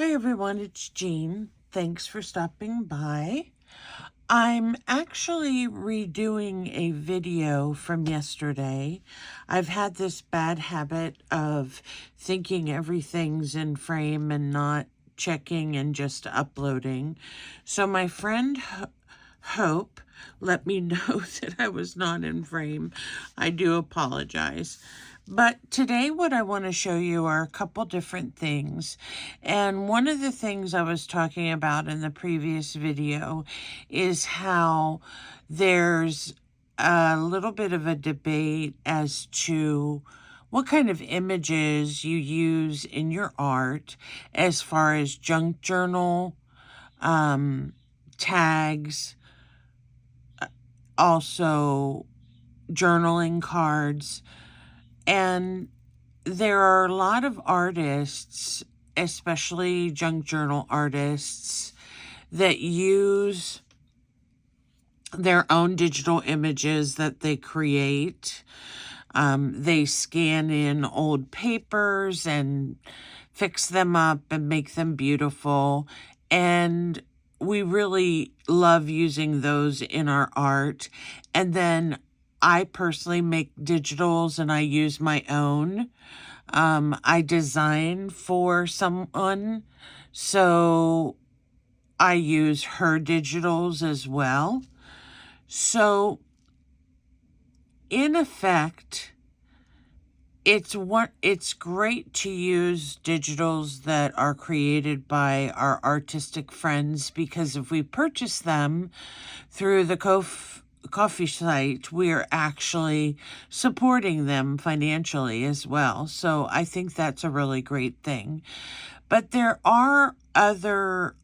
Hi everyone, it's Jean. Thanks for stopping by. I'm actually redoing a video from yesterday. I've had this bad habit of thinking everything's in frame and not checking and just uploading. So my friend Hope let me know that I was not in frame. I do apologize. But today what I want to show you are a couple different things. And one of the things I was talking about in the previous video is how there's a little bit of a debate as to what kind of images you use in your art as far as junk journal, tags, also journaling cards. And there are a lot of artists, especially junk journal artists, that use their own digital images that they create. They scan in old papers and fix them up and make them beautiful. And we really love using those in our art. And then I personally make digitals and I use my own. I design for someone, so I use her digitals as well. So, in effect, it's great to use digitals that are created by our artistic friends, because if we purchase them through the Kofi site, we are actually supporting them financially as well. So I think that's a really great thing. But there are other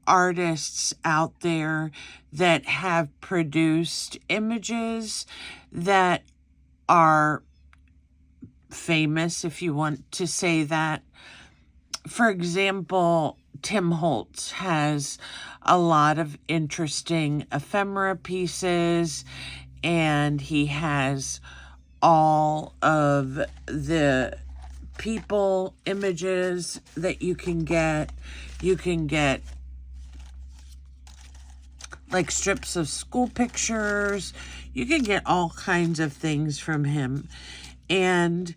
artists out there that have produced images that are famous, if you want to say that. For example, Tim Holtz has a lot of interesting ephemera pieces, and he has all of the people images that you can get. You can get like strips of school pictures. You can get all kinds of things from him. And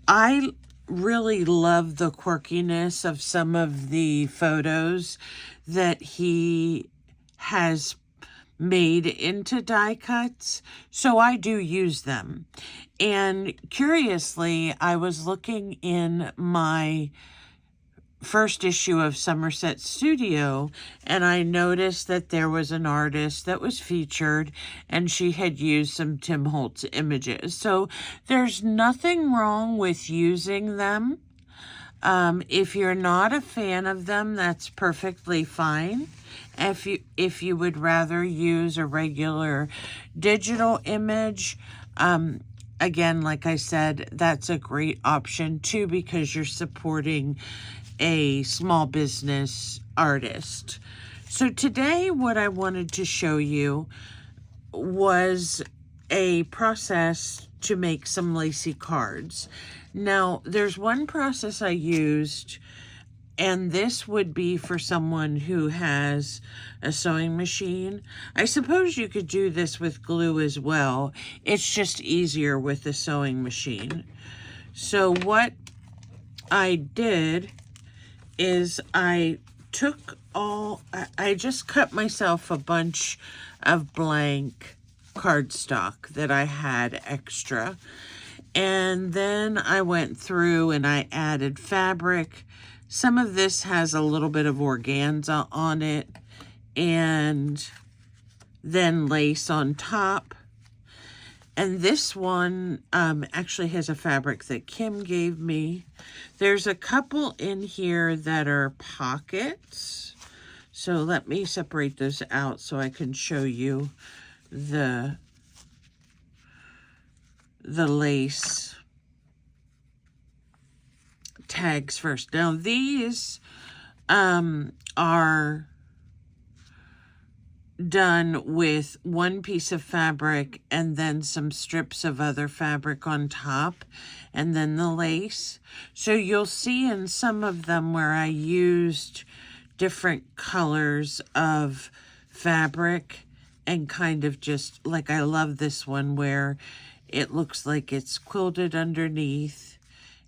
I really love the quirkiness of some of the photos that he has made into die cuts, so I do use them. And curiously, I was looking in my first issue of Somerset Studio, and I noticed that there was an artist that was featured, and she had used some Tim Holtz images. So there's nothing wrong with using them. If you're not a fan of them, that's perfectly fine. If you would rather use a regular digital image, again, like I said, that's a great option too, because you're supporting a small business artist. So today what I wanted to show you was a process to make some Lacy cards. Now, there's one process I used, and this would be for someone who has a sewing machine. I suppose you could do this with glue as well. It's just easier with the sewing machine. So what I did is I just cut myself a bunch of blank cardstock that I had extra. And then I went through and I added fabric. Some of this has a little bit of organza on it, and then lace on top. And this one actually has a fabric that Kim gave me. There's a couple in here that are pockets. So let me separate those out so I can show you the lace tags first. Now these are done with one piece of fabric and then some strips of other fabric on top, and then the lace. So you'll see in some of them where I used different colors of fabric and kind of just, like, I love this one where it looks like it's quilted underneath.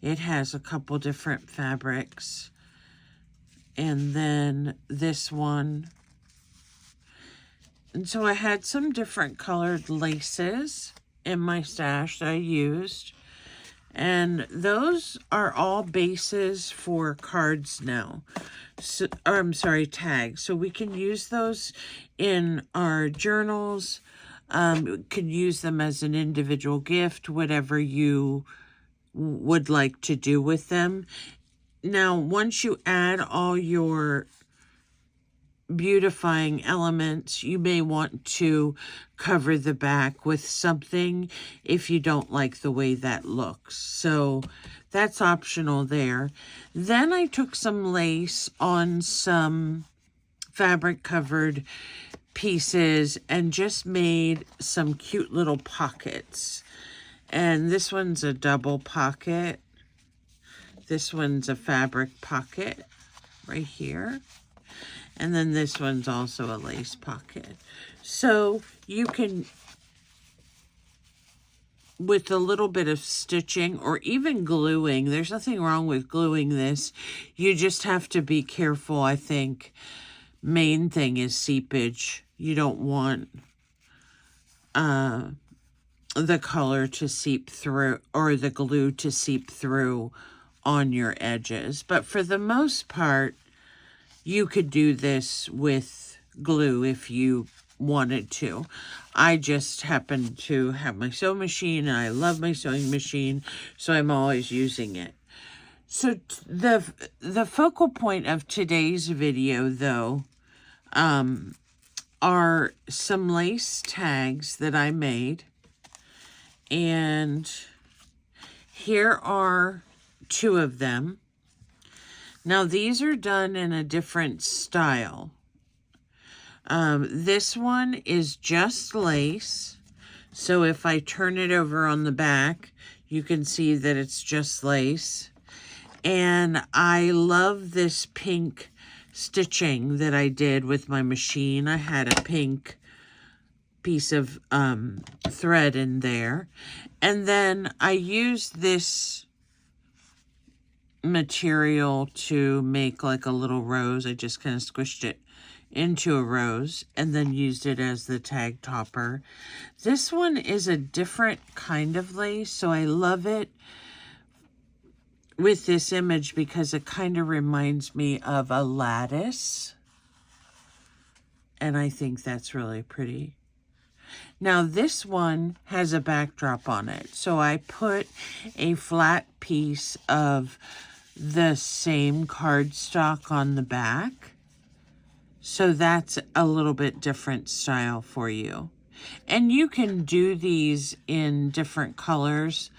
It has a couple different fabrics. And then this one. And so I had some different colored laces in my stash that I used. And those are all bases for cards now. So, or I'm sorry, tags. So we can use those in our journals. We can use them as an individual gift, whatever you would like to do with them. Now, once you add all your beautifying elements, you may want to cover the back with something if you don't like the way that looks. So that's optional there. Then I took some lace on some fabric covered pieces and just made some cute little pockets. And this one's a double pocket. This one's a fabric pocket right here. And then this one's also a lace pocket. So you can, with a little bit of stitching or even gluing, there's nothing wrong with gluing this. You just have to be careful, I think. Main thing is seepage. You don't want the color to seep through or the glue to seep through on your edges. But for the most part, you could do this with glue if you wanted to. I just happen to have my sewing machine, and I love my sewing machine, so I'm always using it. So the focal point of today's video, though, are some lace tags that I made. And here are two of them. Now, these are done in a different style. This one is just lace. So if I turn it over on the back, you can see that it's just lace. And I love this pink stitching that I did with my machine. I had a pink piece of thread in there. And then I used this material to make like a little rose. I just kind of squished it into a rose and then used it as the tag topper. This one is a different kind of lace, so I love it with this image because it kind of reminds me of a lattice, and I think that's really pretty. Now this one has a backdrop on it, so I put a flat piece of the same cardstock on the back. So that's a little bit different style for you. And you can do these in different colors.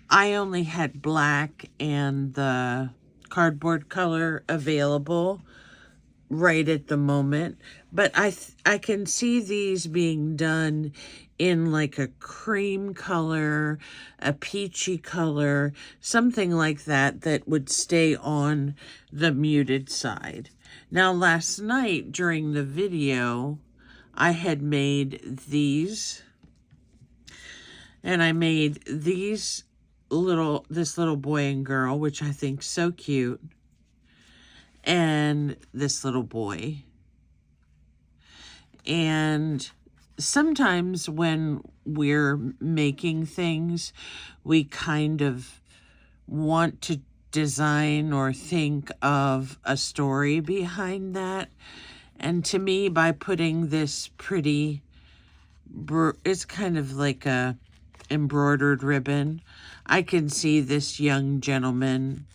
I only had black and the cardboard color available right at the moment, but I can see these being done in like a cream color, a peachy color, something like that that would stay on the muted side. Now, last night during the video, I had made these, and I made these this little boy and girl, which I think so cute, and this little boy. And sometimes when we're making things, we kind of want to design or think of a story behind that. And to me, by putting this pretty, it's kind of like a embroidered ribbon, I can see this young gentleman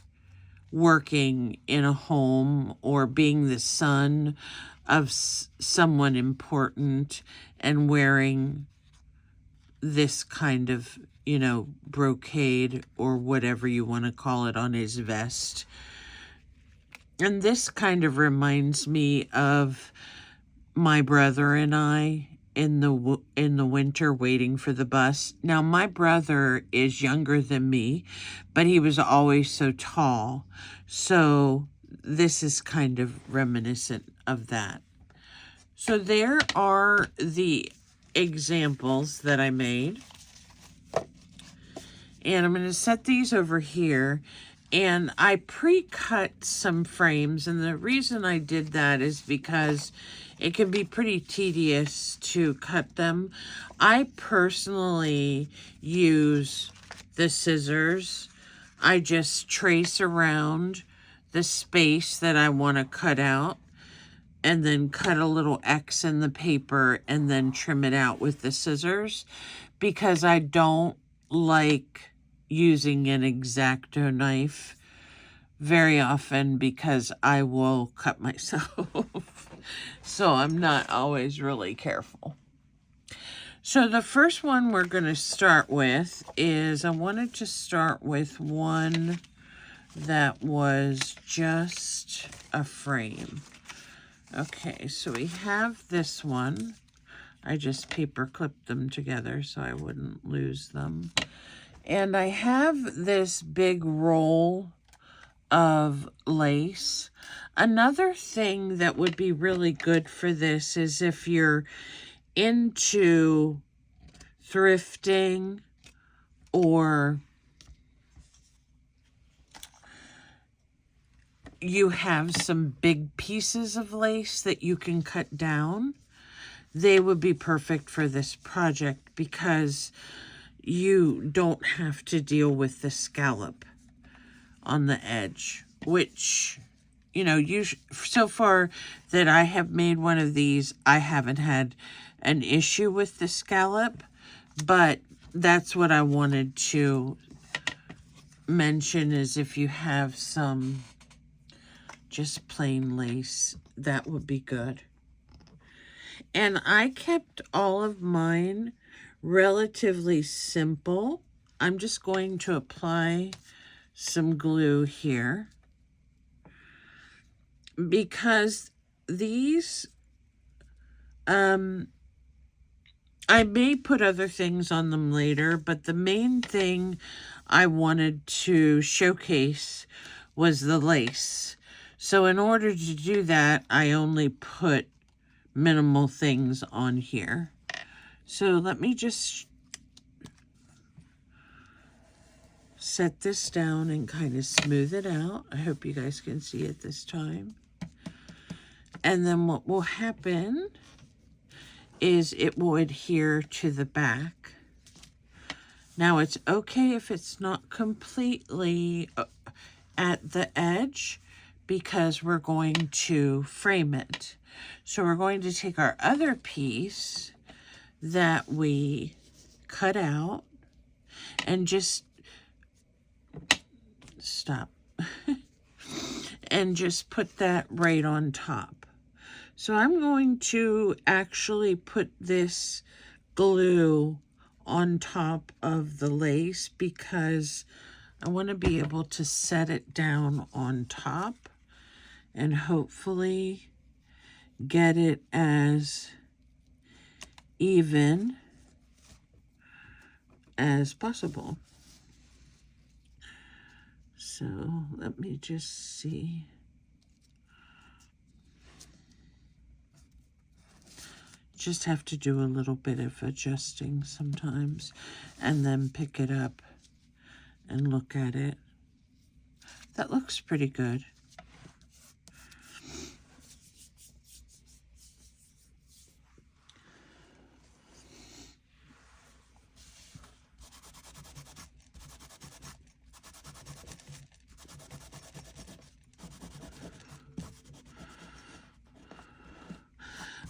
working in a home or being the son of someone important and wearing this kind of, you know, brocade or whatever you want to call it on his vest. And this kind of reminds me of my brother and I in the winter waiting for the bus. Now, my brother is younger than me, but he was always so tall. So this is kind of reminiscent of that. So there are the examples that I made. And I'm going to set these over here. And I pre-cut some frames. And the reason I did that is because it can be pretty tedious to cut them. I personally use the scissors. I just trace around the space that I want to cut out, and then cut a little X in the paper and then trim it out with the scissors, because I don't like using an X-Acto knife very often because I will cut myself. So I'm not always really careful. So the first one we're going to start with is, I wanted to start with one that was just a frame. Okay, so we have this one. I just paper clipped them together so I wouldn't lose them. And I have this big roll of lace. Another thing that would be really good for this is if you're into thrifting, or you have some big pieces of lace that you can cut down, they would be perfect for this project because you don't have to deal with the scallop on the edge, which, you know, so far that I have made one of these, I haven't had an issue with the scallop, but that's what I wanted to mention, is if you have some just plain lace, that would be good. And I kept all of mine relatively simple. I'm just going to apply some glue here because these, I may put other things on them later, but the main thing I wanted to showcase was the lace. So in order to do that, I only put minimal things on here. So let me just set this down and kind of smooth it out. I hope you guys can see it this time. And then what will happen is it will adhere to the back. Now it's okay if it's not completely at the edge, because we're going to frame it. So we're going to take our other piece that we cut out and just stop and just put that right on top. So I'm going to actually put this glue on top of the lace because I want to be able to set it down on top and hopefully get it as even as possible. So let me just see. Just have to do a little bit of adjusting sometimes and then pick it up and look at it. That looks pretty good.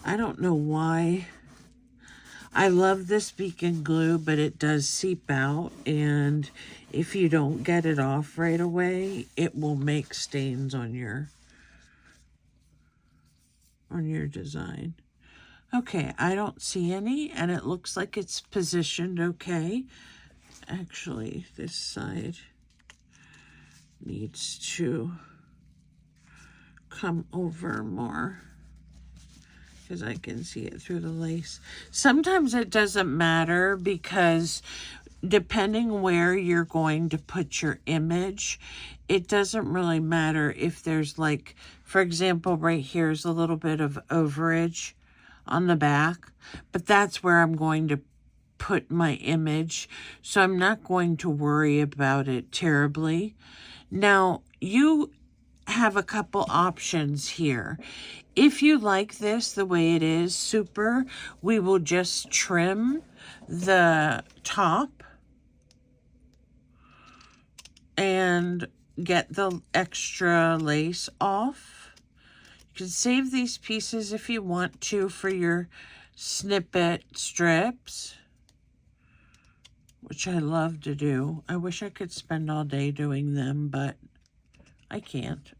I don't know why. I love this beacon glue, but it does seep out, and if you don't get it off right away, it will make stains on your design. Okay, I don't see any, and it looks like it's positioned okay. Actually, this side needs to come over more. because I can see it through the lace. Sometimes it doesn't matter because depending where you're going to put your image, it doesn't really matter if there's like, for example, right here is a little bit of overage on the back, but that's where I'm going to put my image, so I'm not going to worry about it terribly. Now, you have a couple options here. If you like this the way it is, super, we will just trim the top and get the extra lace off. You can save these pieces if you want to for your snippet strips, which I love to do. I wish I could spend all day doing them, but I can't.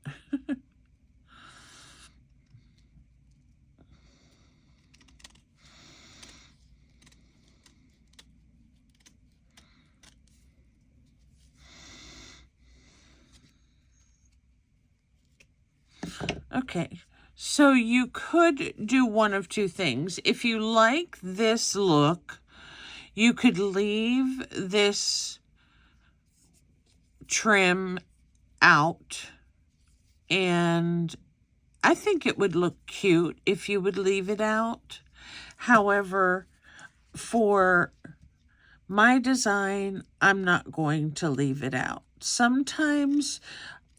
Okay, so you could do one of two things. If you like this look, you could leave this trim out, and I think it would look cute if you would leave it out. However, for my design, I'm not going to leave it out. Sometimes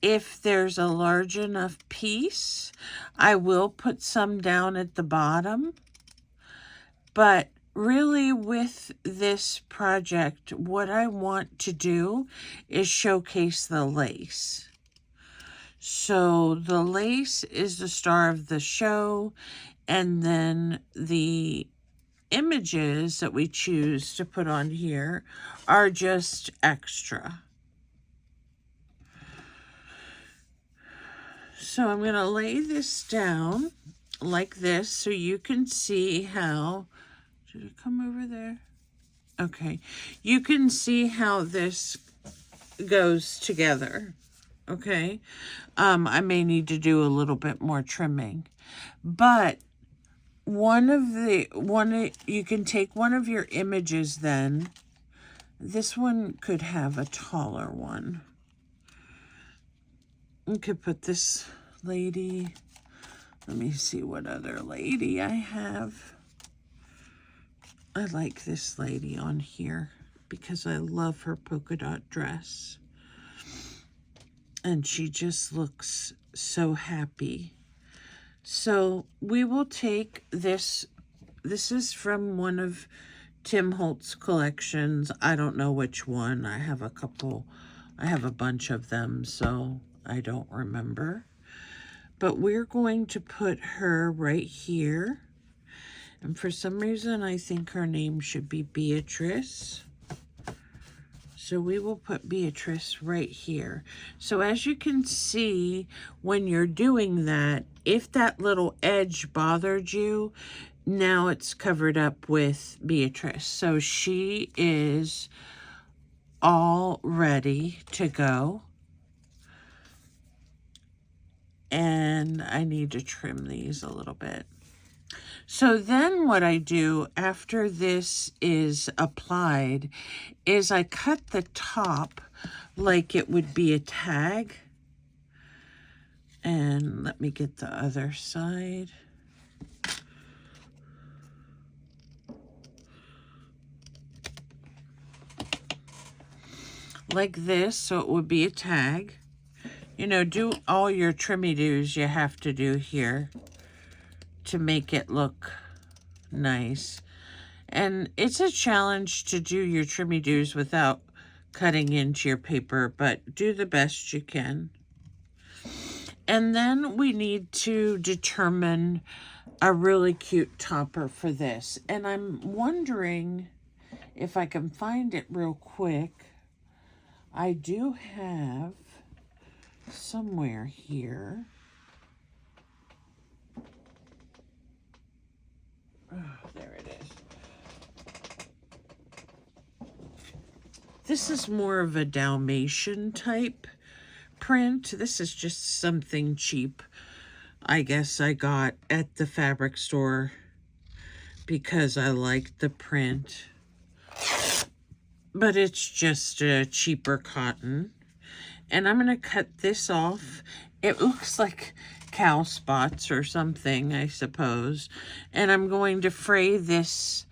if there's a large enough piece, I will put some down at the bottom. But really with this project, what I want to do is showcase the lace. So the lace is the star of the show, and then the images that we choose to put on here are just extra. So I'm going to lay this down like this so you can see how, did it come over there? Okay, you can see how this goes together, okay? I may need to do a little bit more trimming, but you can take one of your images then. This one could have a taller one. You could put this lady. Let me see what other lady I have. I like this lady on here because I love her polka dot dress. And she just looks so happy. So we will take this. This is from one of Tim Holtz's collections. I don't know which one. I have a couple. I have a bunch of them, so I don't remember. But we're going to put her right here. And for some reason, I think her name should be Beatrice. So we will put Beatrice right here. So as you can see, when you're doing that, if that little edge bothered you, now it's covered up with Beatrice. So she is all ready to go. And I need to trim these a little bit. So then what I do after this is applied is I cut the top like it would be a tag. And let me get the other side. Like this, so it would be a tag. You know, do all your trimmy-doos you have to do here to make it look nice. And it's a challenge to do your trimmy-doos without cutting into your paper, but do the best you can. And then we need to determine a really cute topper for this. And I'm wondering if I can find it real quick. I do have somewhere here. Oh, there it is. This is more of a Dalmatian type print. This is just something cheap. I guess I got at the fabric store because I liked the print. But it's just a cheaper cotton. And I'm going to cut this off. It looks like cow spots or something, I suppose. And I'm going to fray this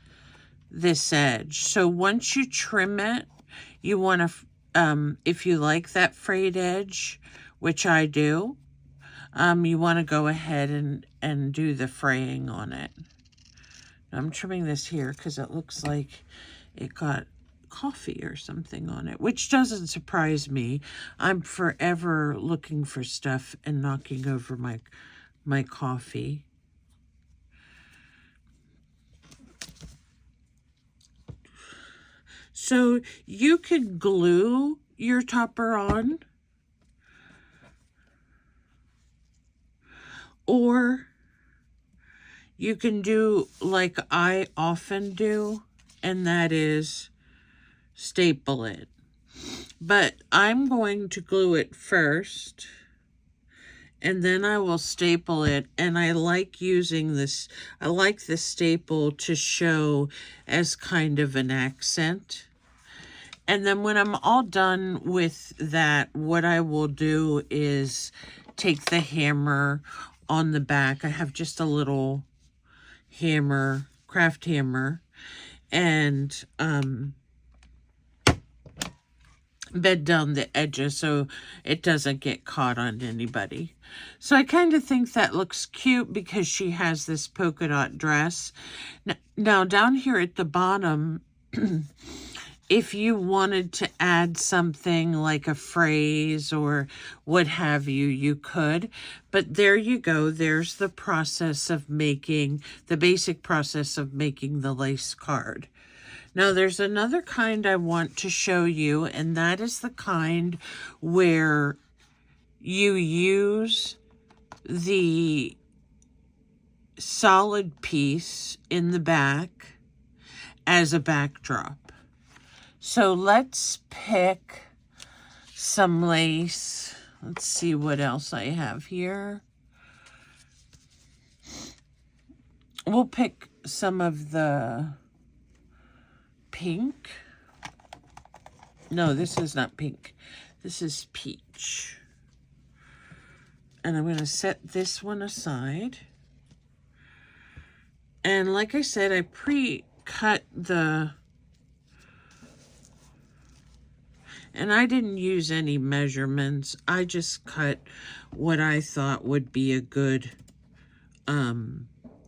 edge. So once you trim it, you want to, if you like that frayed edge, which I do, you want to go ahead and do the fraying on it. I'm trimming this here because it looks like it got coffee or something on it, which doesn't surprise me. I'm forever looking for stuff and knocking over my coffee. So you could glue your topper on, or you can do like I often do, and that is staple it. But I'm going to glue it first, and then I will staple it. And I like using this, I like the staple to show as kind of an accent. And then when I'm all done with that, what I will do is take the hammer on the back. I have just a little hammer, craft hammer, and bed down the edges so it doesn't get caught on anybody. So I kind of think that looks cute because she has this polka dot dress. Now down here at the bottom, if you wanted to add something like a phrase or what have you, you could. But there you go. There's the process of making, the basic process of making the lace card. Now, there's another kind I want to show you, and that is the kind where you use the solid piece in the back as a backdrop. So let's pick some lace. Let's see what else I have here. We'll pick some of the pink. No, this is not pink. This is peach. And I'm going to set this one aside. And like I said, I pre-cut the... And I didn't use any measurements. I just cut what I thought would be a good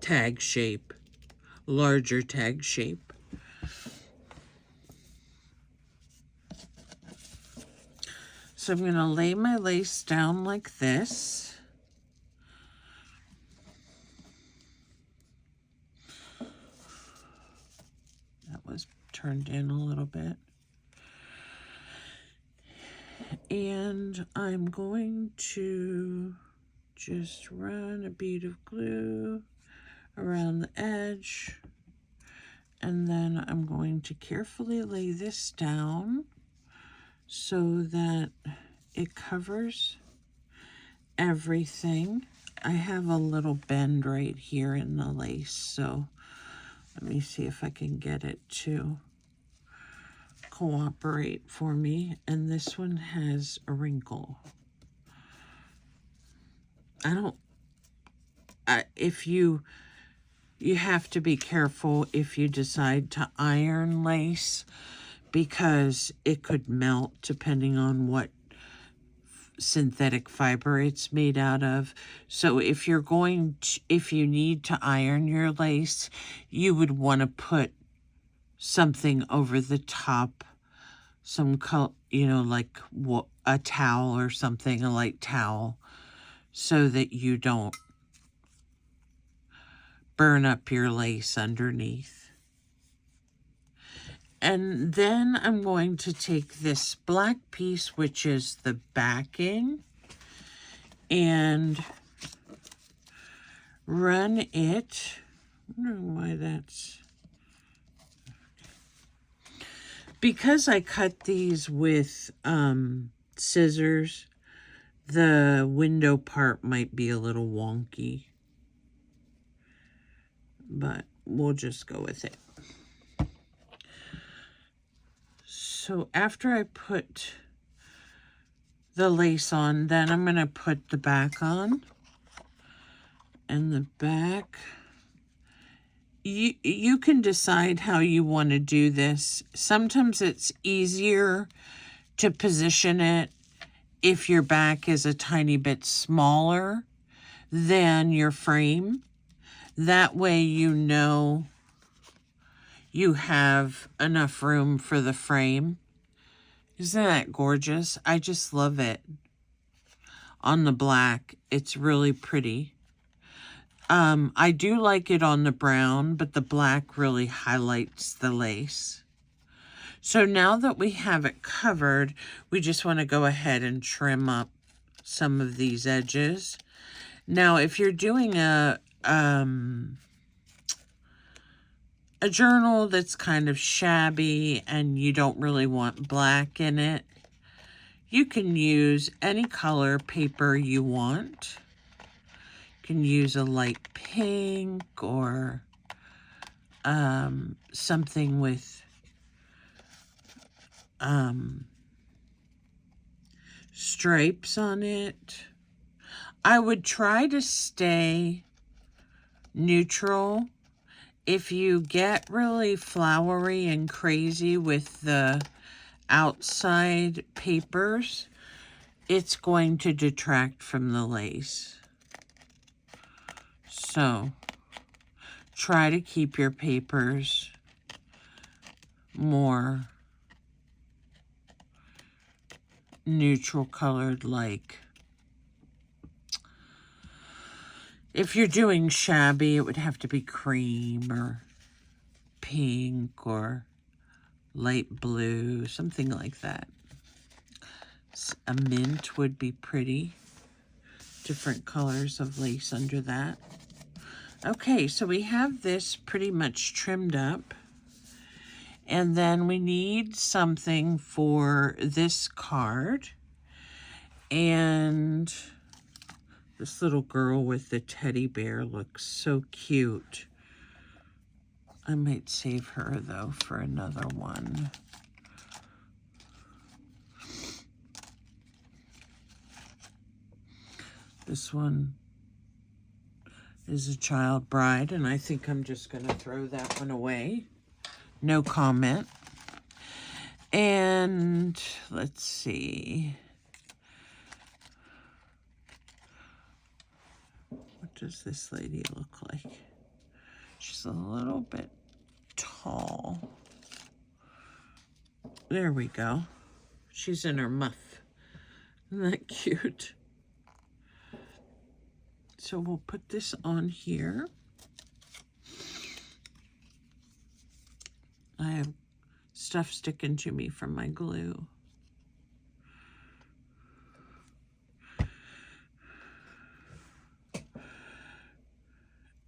tag shape, larger tag shape. So I'm going to lay my lace down like this. That was turned in a little bit. And I'm going to just run a bead of glue around the edge. And then I'm going to carefully lay this down so that it covers everything. I have a little bend right here in the lace, so let me see if I can get it to cooperate for me. And this one has a wrinkle. If you have to be careful if you decide to iron lace, because it could melt depending on what synthetic fiber it's made out of. So if you're if you need to iron your lace, you would want to put something over the top, some color, like a towel or something, a light towel, so that you don't burn up your lace underneath. And then I'm going to take this black piece, which is the backing, and run it. I don't know why that's... Because I cut these with scissors, the window part might be a little wonky, but we'll just go with it. So after I put the lace on, then I'm going to put the back on. And the back, you can decide how you want to do this. Sometimes it's easier to position it if your back is a tiny bit smaller than your frame. That way you know you have enough room for the frame. Isn't that gorgeous? I just love it. On the black, it's really pretty. I do like it on the brown, but the black really highlights the lace. So now that we have it covered, we just want to go ahead and trim up some of these edges. Now, if you're doing a journal that's kind of shabby and you don't really want black in it, you can use any color paper you want. You can use a light pink or something with stripes on it. I would try to stay neutral. If you get really flowery and crazy with the outside papers, it's going to detract from the lace. So try to keep your papers more neutral colored, like if you're doing shabby, it would have to be cream or pink or light blue, something like that. A mint would be pretty. Different colors of lace under that. Okay, so we have this pretty much trimmed up. And then we need something for this card. And this little girl with the teddy bear looks so cute. I might save her, though, for another one. This one is a child bride, and I think I'm just going to throw that one away. No comment. And let's see. What does this lady look like? She's a little bit tall. There we go. She's in her muff. Isn't that cute? So we'll put this on here. I have stuff sticking to me from my glue.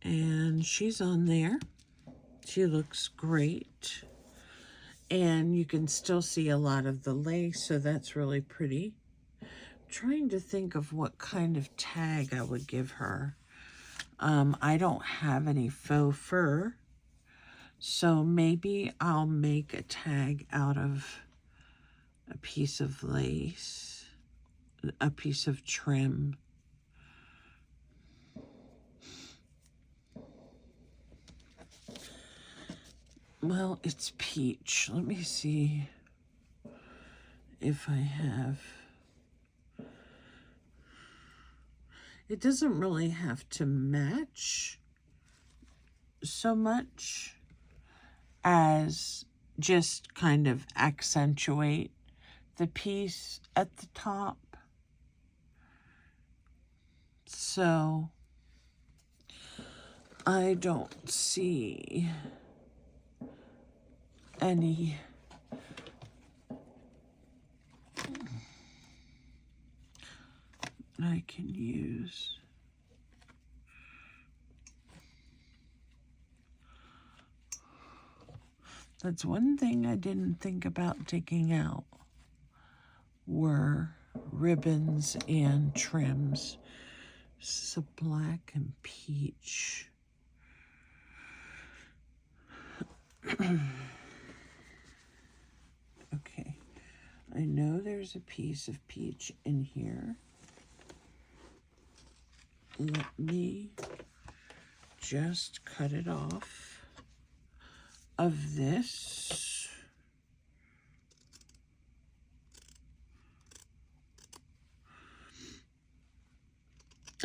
And she's on there. She looks great. And you can still see a lot of the lace, so that's really pretty. Trying to think of what kind of tag I would give her. I don't have any faux fur, so maybe I'll make a tag out of a piece of lace, a piece of trim. Well, it's peach. Let me see if I have... It doesn't really have to match so much as just kind of accentuate the piece at the top. So I don't see any I can use. That's one thing I didn't think about taking out were ribbons and trims. This is a black and peach. Okay, I know there's a piece of peach in here. Let me just cut it off of this.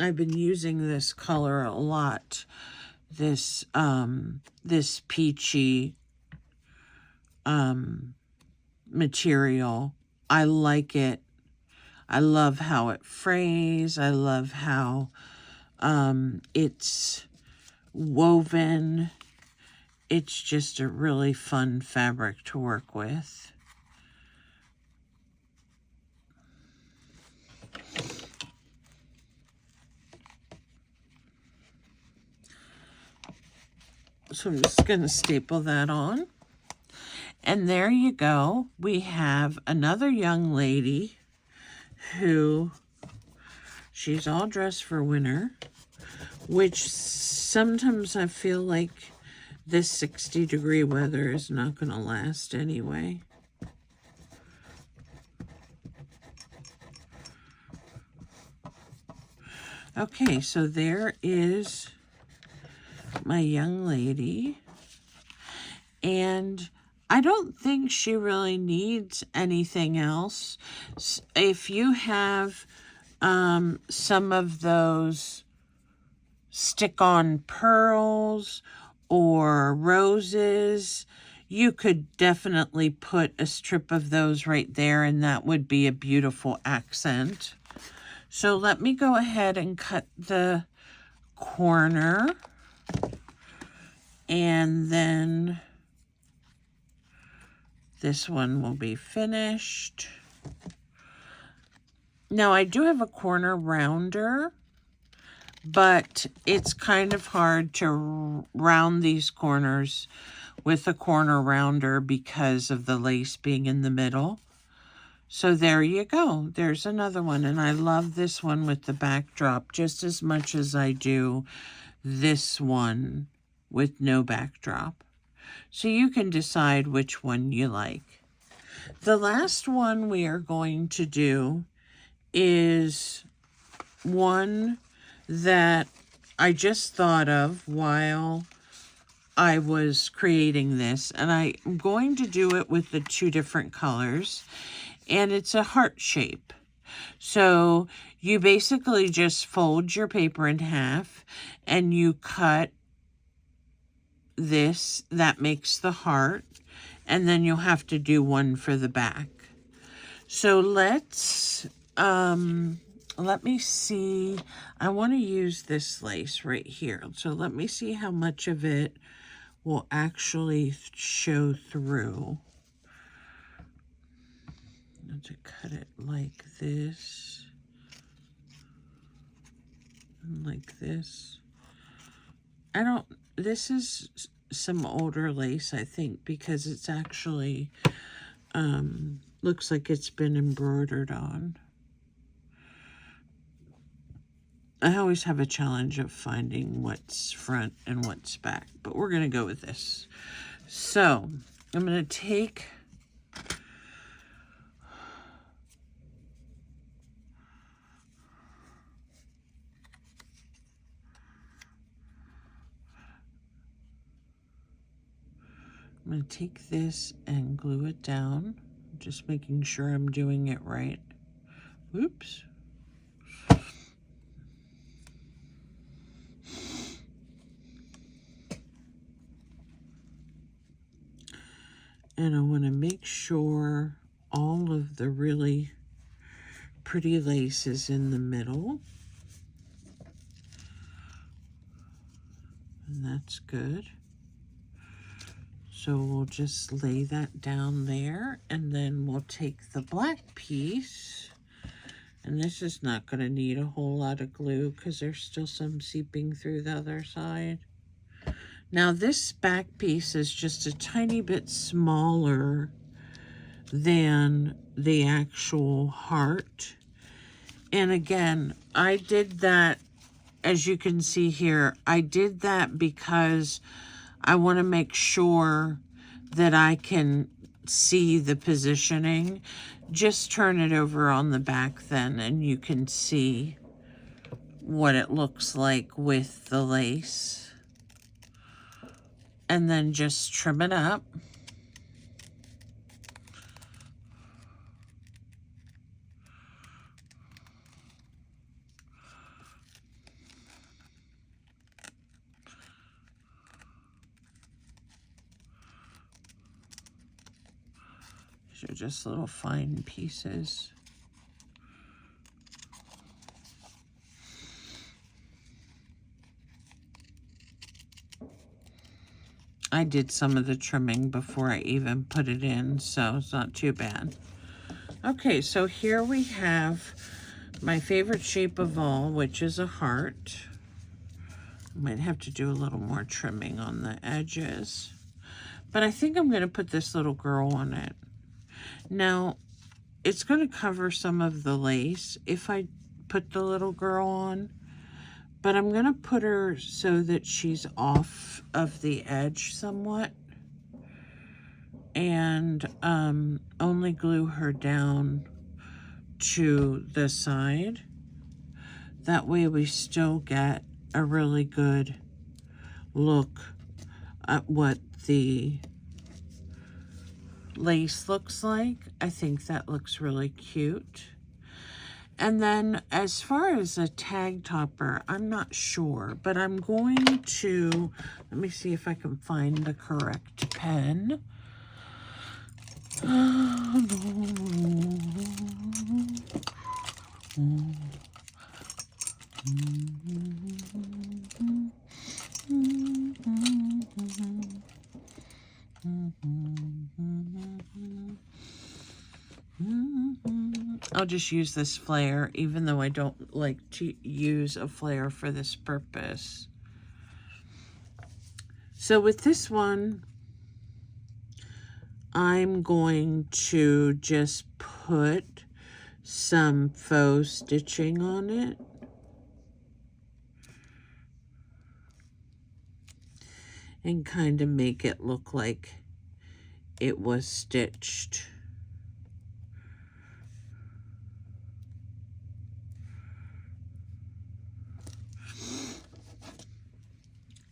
I've been using this color a lot, this peachy material. I like it. I love how it frays. I love how it's woven. It's just a really fun fabric to work with. So I'm just going to staple that on. And there you go. We have another young lady who, she's all dressed for winter, which sometimes I feel like this 60-degree weather is not going to last anyway. Okay, so there is my young lady, and I don't think she really needs anything else. If you have some of those stick-on pearls or roses, you could definitely put a strip of those right there, and that would be a beautiful accent. So let me go ahead and cut the corner, and then this one will be finished. Now I do have a corner rounder, but it's kind of hard to round these corners with a corner rounder because of the lace being in the middle. So there you go. There's another one, and I love this one with the backdrop just as much as I do this one with no backdrop. So you can decide which one you like. The last one we are going to do is one that I just thought of while I was creating this, and I'm going to do it with the two different colors, and it's a heart shape. So you basically just fold your paper in half and you cut this, that makes the heart, and then you'll have to do one for the back. So let's, let me see. I want to use this lace right here. So let me see how much of it will actually show through. I'm going to cut it like this. And like this. This is some older lace, I think, because it's actually, looks like it's been embroidered on. I always have a challenge of finding what's front and what's back, but we're going to go with this. So I'm going to take this and glue it down, just making sure I'm doing it right. Oops. And I want to make sure all of the really pretty lace is in the middle. And that's good. So we'll just lay that down there, and then we'll take the black piece, and this is not going to need a whole lot of glue because there's still some seeping through the other side. Now this back piece is just a tiny bit smaller than the actual heart. And again, I did that, as you can see here, I did that because I want to make sure that I can see the positioning. Just turn it over on the back then and you can see what it looks like with the lace. And then just trim it up. These are just little fine pieces. I did some of the trimming before I even put it in, so it's not too bad. Okay, so here we have my favorite shape of all, which is a heart. I might have to do a little more trimming on the edges. But I think I'm going to put this little girl on it. Now, it's going to cover some of the lace if I put the little girl on. But I'm going to put her so that she's off of the edge somewhat. And only glue her down to the side. That way we still get a really good look at what the lace looks like. I think that looks really cute. And then as far as a tag topper, I'm not sure, but I'm going to, let me see if I can find the correct pen. I'll just use this flare, even though I don't like to use a flare for this purpose. So with this one, I'm going to just put some faux stitching on it. And kind of make it look like it was stitched.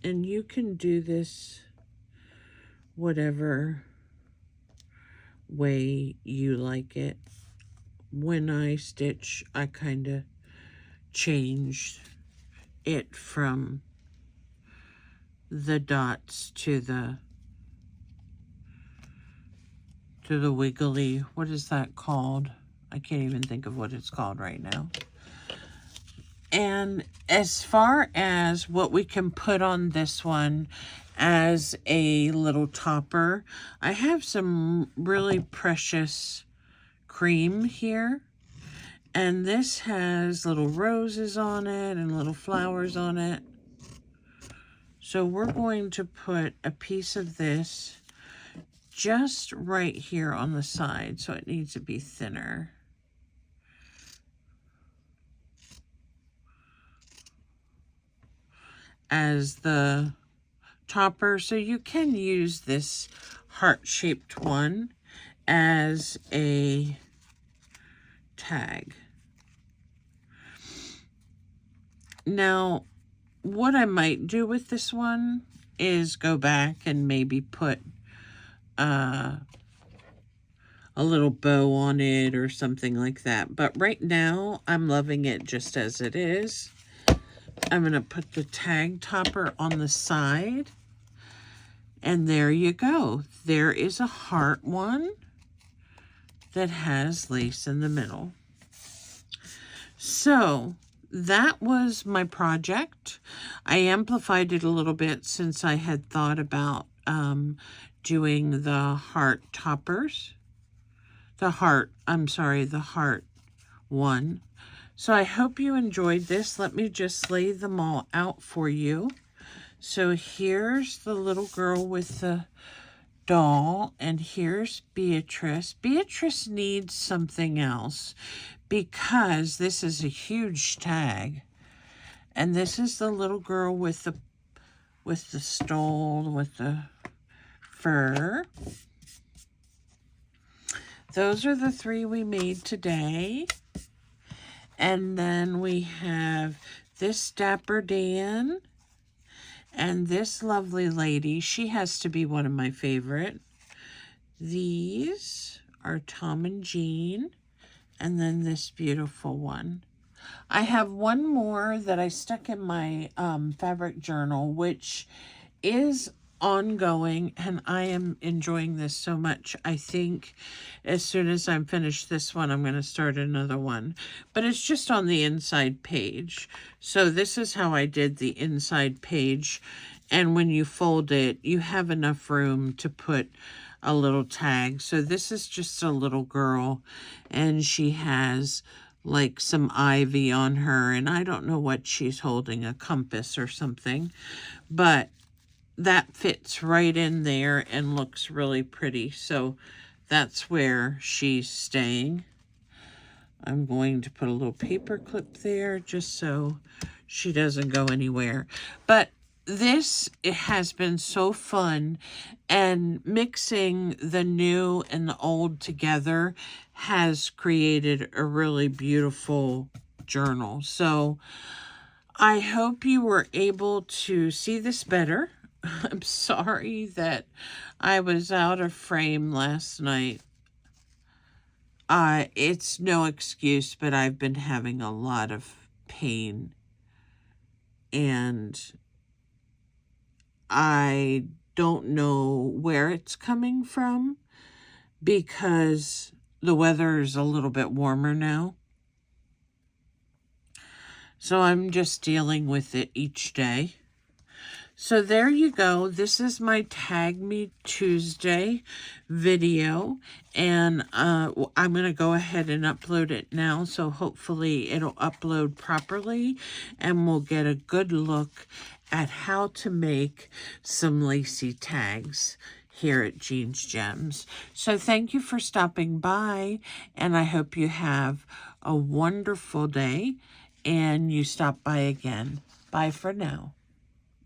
And you can do this whatever way you like it. When I stitch, I kind of change it from the dots to the wiggly, what is that called? I can't even think of what it's called right now. And as far as what we can put on this one as a little topper, I have some really precious cream here. And this has little roses on it and little flowers on it. So we're going to put a piece of this just right here on the side. So it needs to be thinner. As the topper, so you can use this heart-shaped one as a tag. Now, what I might do with this one is go back and maybe put a little bow on it or something like that. But right now, I'm loving it just as it is. I'm going to put the tag topper on the side. And there you go. There is a heart one that has lace in the middle. So that was my project. I amplified it a little bit since I had thought about doing the heart toppers. The heart one. So I hope you enjoyed this. Let me just lay them all out for you. So here's the little girl with the doll, and here's Beatrice. Beatrice needs something else. because this is a huge tag. And this is the little girl with the stole, with the fur. Those are the 3 we made today. And then we have this Dapper Dan and this lovely lady. She has to be one of my favorite. These are Tom and Jean, and then this beautiful one. I have one more that I stuck in my fabric journal, which is ongoing, and I am enjoying this so much. I think as soon as I'm finished this one, I'm going to start another one. But it's just on the inside page. So this is how I did the inside page. And when you fold it, you have enough room to put a little tag. So this is just a little girl, and she has like some ivy on her, and I don't know what she's holding, a compass or something, but that fits right in there and looks really pretty. So that's where she's staying. I'm going to put a little paper clip there just so she doesn't go anywhere. But this, it has been so fun, and mixing the new and the old together has created a really beautiful journal. So I hope you were able to see this better. I'm sorry that I was out of frame last night. It's no excuse, but I've been having a lot of pain, and I don't know where it's coming from because the weather is a little bit warmer now. So I'm just dealing with it each day. So there you go. This is my Tag Me Tuesday video, and I'm going to go ahead and upload it now, so hopefully it'll upload properly, and we'll get a good look at how to make some Lacy tags here at Jean's Gems. So thank you for stopping by, and I hope you have a wonderful day, and you stop by again. Bye for now.